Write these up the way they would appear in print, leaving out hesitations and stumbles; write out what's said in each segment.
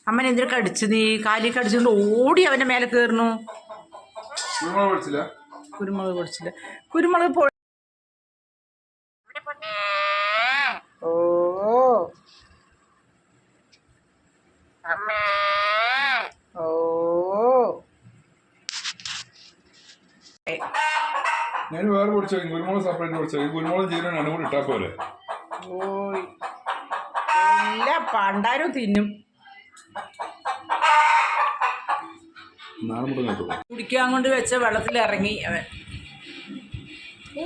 അമ്മൻ എന്തിനു കടിച്ചു? നീ കാലി കടിച്ചുകൊണ്ട് ഓടി അവൻ്റെ മേലെ കയറുന്നു. കുരുമുളക് പൊടിച്ചില്ല. കുരുമുളക് ഓ ഓ ഞാൻ വേറെ പൊടിച്ചു കുരുമുളക് സെപ്പറേറ്റ് പൊടിച്ചു. കുരുമുളക് ജീരകം രണ്ടും കൂടി ഇട്ടാ പോലെ. ഓയ് എല്ലാ പണ്ടാരും തിന്നും. കുടിക്കാൻ കൊണ്ട് വെച്ച വെള്ളത്തിൽ ഇറങ്ങി അവൻ. ഓ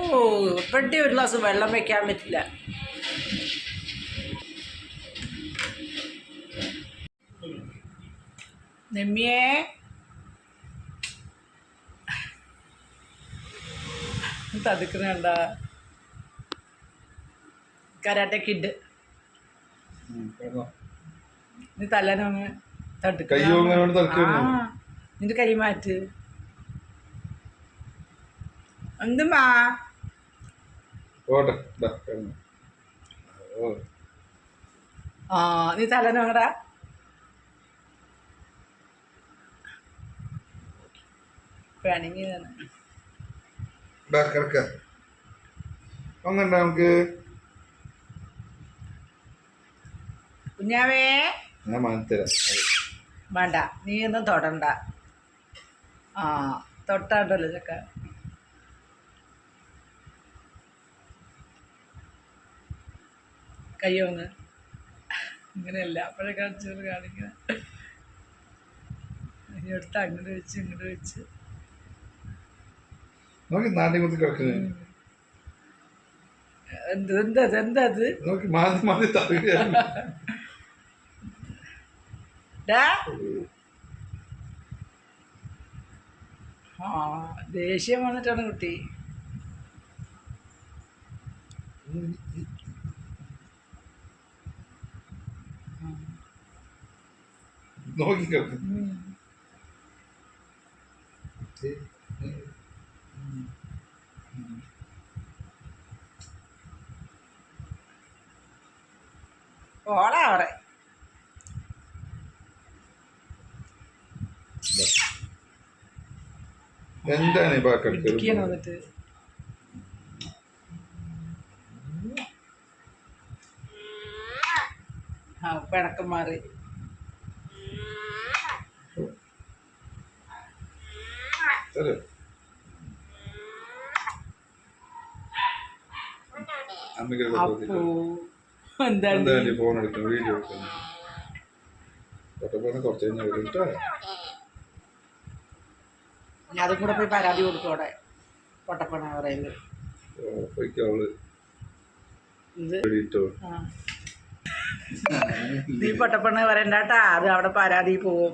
ഇപ്പോഴത്തെ ഒരു ഗ്ലാസ് വെള്ളം വെക്കാൻ പറ്റില്ല. നെമ്മിയേ തടുക്കുന്നുണ്ട കരാട്ടെ കിഡ്. നീ തല്ലാനങ്ങ് തടുക്ക. നിന്റെ കൈ മാറ്റ്. എന്തുമാ നീ തല്ലാനങ്ങടാ. പണിങ്ങി നമുക്ക് കുഞ്ഞാവേ വേണ്ട, നീ ഒന്നും തൊടണ്ട. തൊട്ടാണ്ടല്ലോ ചക്ക. കയ്യോന്ന് ഇങ്ങനെയല്ല അപ്പോഴേ കാണിച്ചത് കാണിക്കുക. എടുത്ത് അങ്ങോട്ട് വെച്ച് ഇങ്ങോട്ട് വെച്ച് എന്തത് ദേഷ്യം വന്നിട്ടാണ് കുട്ടി. ഓളാ അവരെ എന്താണ് വന്നിട്ട് പിണക്കം മാറി. എന്താണ് ഫോൺ എടുക്കുന്നു, വീഡിയോ എടുക്കുന്നു. കുറച്ച് കഴിഞ്ഞാൽ കേട്ടോ. ഞാൻ അതും കൂടെ പോയി പരാതി കൊടുക്കും അവിടെ പൊട്ടപ്പണ പറയുന്നത്. നീ പൊട്ടപ്പണ പറയണ്ടാട്ടാ, അത് അവിടെ പരാതി പോവും.